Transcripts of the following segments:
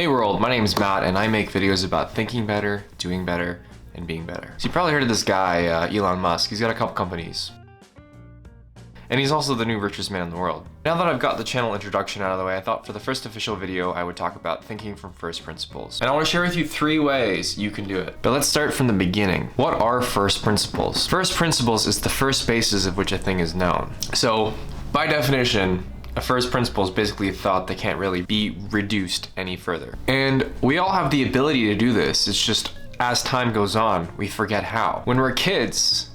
Hey world, my name is Matt and I make videos about thinking better, doing better, and being better. So you probably heard of this guy, Elon Musk. He's got a couple companies. And he's also the new richest man in the world. Now that I've got the channel introduction out of the way, I thought for the first official video I would talk about thinking from first principles. And I want to share with you 3 ways you can do it. But let's start from the beginning. What are first principles? First principles is the first basis of which a thing is known. So, by definition, a first principle is basically a thought that can't really be reduced any further. And we all have the ability to do this. It's just as time goes on, we forget how. When we're kids,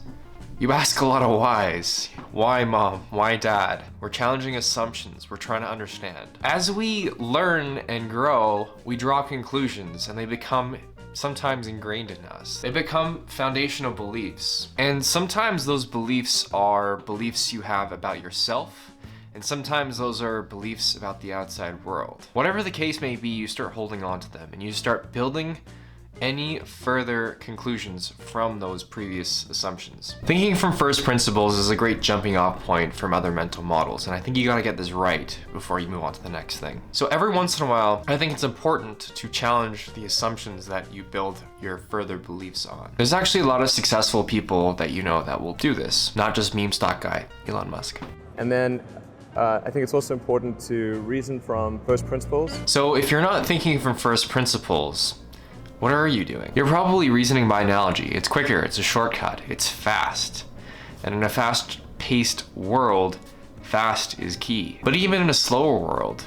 you ask a lot of whys. Why mom? Why dad? We're challenging assumptions. We're trying to understand. As we learn and grow, we draw conclusions and they become sometimes ingrained in us. They become foundational beliefs. And sometimes those beliefs are beliefs you have about yourself, and sometimes those are beliefs about the outside world. Whatever the case may be, you start holding on to them and you start building any further conclusions from those previous assumptions. Thinking from first principles is a great jumping off point from other mental models, and I think you gotta get this right before you move on to the next thing. So every once in a while, I think it's important to challenge the assumptions that you build your further beliefs on. There's actually a lot of successful people that you know that will do this, not just meme stock guy, Elon Musk. And then I think it's also important to reason from first principles. So if you're not thinking from first principles, what are you doing? You're probably reasoning by analogy. It's quicker, it's a shortcut, it's fast. And in a fast-paced world, fast is key. But even in a slower world,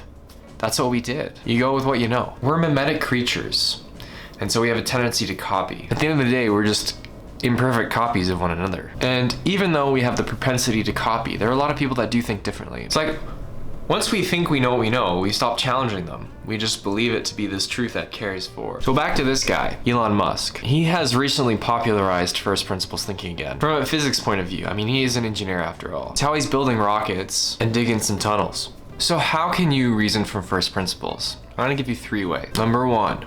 that's what we did. You go with what you know. We're mimetic creatures, and so we have a tendency to copy. At the end of the day, we're just imperfect copies of one another. And even though we have the propensity to copy, there are a lot of people that do think differently. It's like, once we think we know what we know, we stop challenging them. We just believe it to be this truth that carries forward. So back to this guy, Elon Musk. He has recently popularized first principles thinking again. From a physics point of view, I mean, he is an engineer after all. It's how he's building rockets and digging some tunnels. So how can you reason from first principles? I'm gonna give you 3 ways. Number one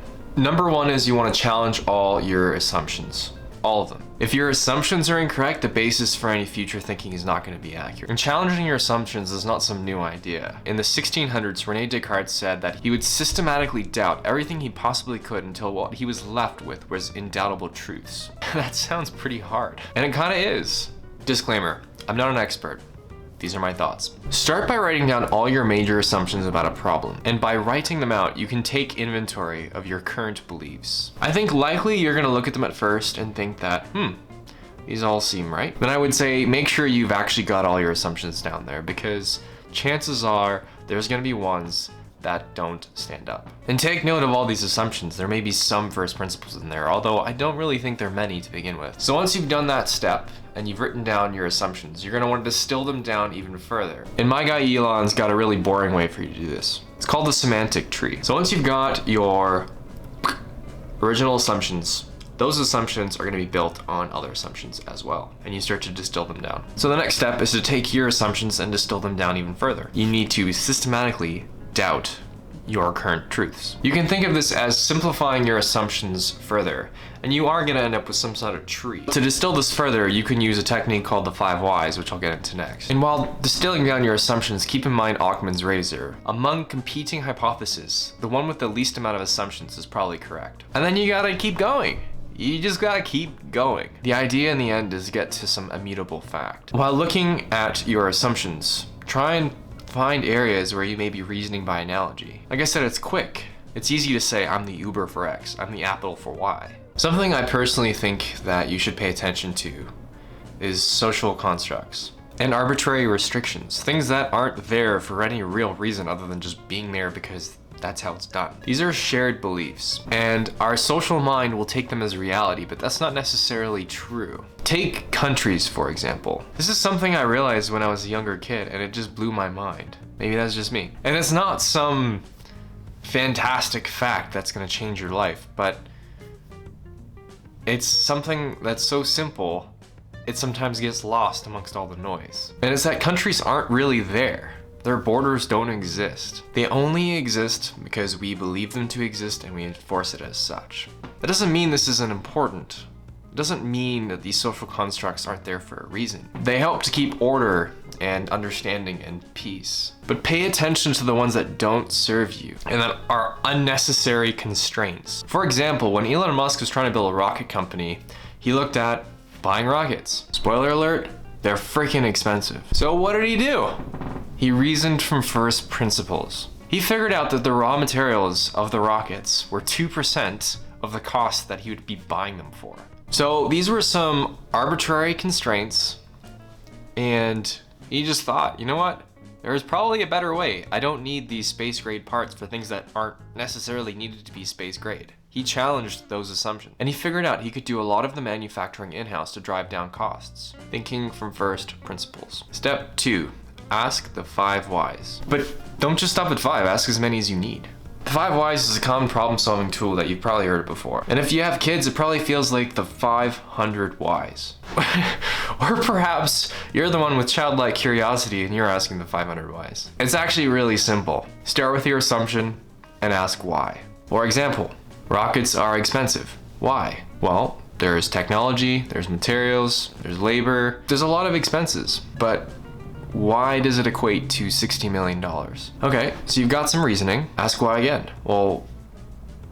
is you wanna challenge all your assumptions. All of them. If your assumptions are incorrect, the basis for any future thinking is not going to be accurate. And challenging your assumptions is not some new idea. In the 1600s, Rene Descartes said that he would systematically doubt everything he possibly could until what he was left with was indoubtable truths. That sounds pretty hard. And it kind of is. Disclaimer, I'm not an expert. These are my thoughts. Start by writing down all your major assumptions about a problem, and by writing them out, you can take inventory of your current beliefs. I think likely you're gonna look at them at first and think that, these all seem right. Then I would say make sure you've actually got all your assumptions down there, because chances are there's gonna be ones that don't stand up. And take note of all these assumptions. There may be some first principles in there, although I don't really think there are many to begin with. So once you've done that step, and you've written down your assumptions, you're gonna want to distill them down even further. And my guy Elon's got a really boring way for you to do this. It's called the semantic tree. So once you've got your original assumptions, those assumptions are gonna be built on other assumptions as well, and you start to distill them down. So the next step is to take your assumptions and distill them down even further. You need to systematically doubt your current truths. You can think of this as simplifying your assumptions further, and you are going to end up with some sort of tree. To distill this further, you can use a technique called the 5 whys, which I'll get into next. And while distilling down your assumptions, keep in mind Occam's razor. Among competing hypotheses, the one with the least amount of assumptions is probably correct. And then you gotta keep going. You just gotta keep going. The idea in the end is to get to some immutable fact. While looking at your assumptions, try and find areas where you may be reasoning by analogy. Like I said, it's quick. It's easy to say, I'm the Uber for X, I'm the Apple for Y. Something I personally think that you should pay attention to is social constructs and arbitrary restrictions, things that aren't there for any real reason other than just being there because that's how it's done. These are shared beliefs, and our social mind will take them as reality, but that's not necessarily true. Take countries, for example. This is something I realized when I was a younger kid, and it just blew my mind. Maybe that's just me. And it's not some fantastic fact that's gonna change your life, but it's something that's so simple, it sometimes gets lost amongst all the noise. And it's that countries aren't really there. Their borders don't exist. They only exist because we believe them to exist and we enforce it as such. That doesn't mean this isn't important. doesn't mean that these social constructs aren't there for a reason. They help to keep order and understanding and peace. But pay attention to the ones that don't serve you and that are unnecessary constraints. For example, when Elon Musk was trying to build a rocket company, he looked at buying rockets. Spoiler alert, they're freaking expensive. So what did he do? He reasoned from first principles. He figured out that the raw materials of the rockets were 2% of the cost that he would be buying them for. So these were some arbitrary constraints, and he just thought, you know what? There is probably a better way. I don't need these space grade parts for things that aren't necessarily needed to be space grade. He challenged those assumptions, and he figured out he could do a lot of the manufacturing in-house to drive down costs, thinking from first principles. Step 2, ask the 5 whys. But don't just stop at 5, ask as many as you need. The 5 whys is a common problem-solving tool that you've probably heard before. And if you have kids, it probably feels like the 500 whys. Or perhaps you're the one with childlike curiosity and you're asking the 500 whys. It's actually really simple. Start with your assumption and ask why. For example, rockets are expensive. Why? Well, there's technology, there's materials, there's labor, there's a lot of expenses, but why does it equate to $60 million? Okay, so you've got some reasoning. Ask why again. Well,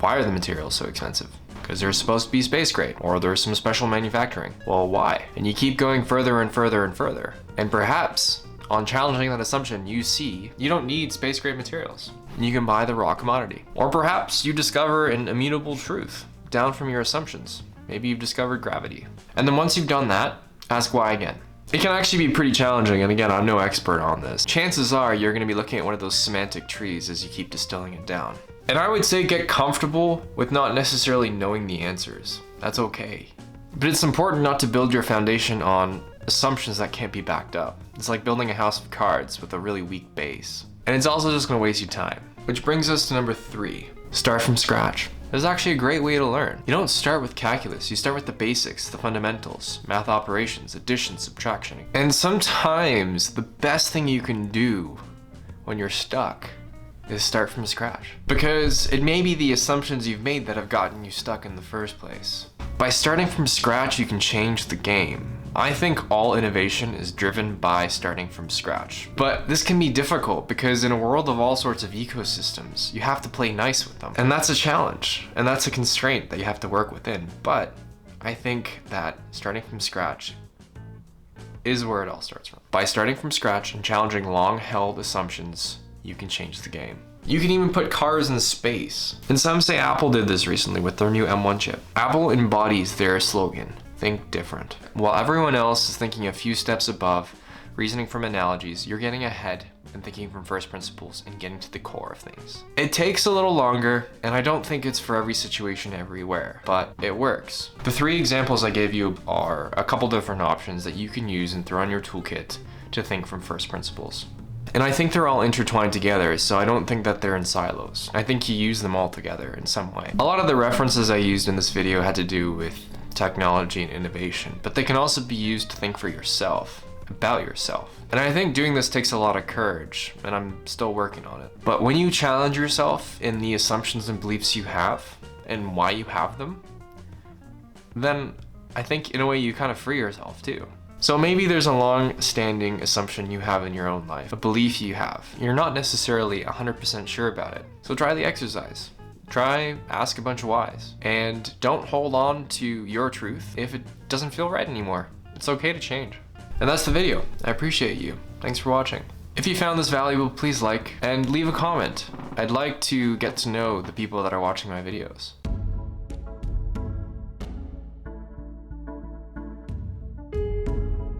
why are the materials so expensive? Because they're supposed to be space grade, or there's some special manufacturing. Well, why? And you keep going further and further and further. And perhaps, on challenging that assumption, you see you don't need space grade materials. And you can buy the raw commodity. Or perhaps you discover an immutable truth down from your assumptions. Maybe you've discovered gravity. And then once you've done that, ask why again. It can actually be pretty challenging, and again, I'm no expert on this. Chances are you're gonna be looking at one of those semantic trees as you keep distilling it down. And I would say get comfortable with not necessarily knowing the answers. That's okay. But it's important not to build your foundation on assumptions that can't be backed up. It's like building a house of cards with a really weak base. And it's also just gonna waste you time. Which brings us to number 3. Start from scratch. This is actually a great way to learn. You don't start with calculus, you start with the basics, the fundamentals, math operations, addition, subtraction. And sometimes the best thing you can do when you're stuck is start from scratch. Because it may be the assumptions you've made that have gotten you stuck in the first place. By starting from scratch, you can change the game. I think all innovation is driven by starting from scratch. But this can be difficult because in a world of all sorts of ecosystems, you have to play nice with them. And that's a challenge, and that's a constraint that you have to work within. But I think that starting from scratch is where it all starts from. By starting from scratch and challenging long-held assumptions, you can change the game. You can even put cars in space. And some say Apple did this recently with their new M1 chip. Apple embodies their slogan, think different. While everyone else is thinking a few steps above, reasoning from analogies, you're getting ahead and thinking from first principles and getting to the core of things. It takes a little longer, and I don't think it's for every situation everywhere, but it works. The 3 examples I gave you are a couple different options that you can use and throw in your toolkit to think from first principles. And I think they're all intertwined together, so I don't think that they're in silos. I think you use them all together in some way. A lot of the references I used in this video had to do with technology and innovation, but they can also be used to think for yourself, about yourself. And I think doing this takes a lot of courage, and I'm still working on it. But when you challenge yourself in the assumptions and beliefs you have, and why you have them, then I think in a way you kind of free yourself too. So maybe there's a long-standing assumption you have in your own life, a belief you have. You're not necessarily 100% sure about it. So try the exercise. Try, ask a bunch of whys. And don't hold on to your truth if it doesn't feel right anymore. It's okay to change. And that's the video. I appreciate you. Thanks for watching. If you found this valuable, please like and leave a comment. I'd like to get to know the people that are watching my videos.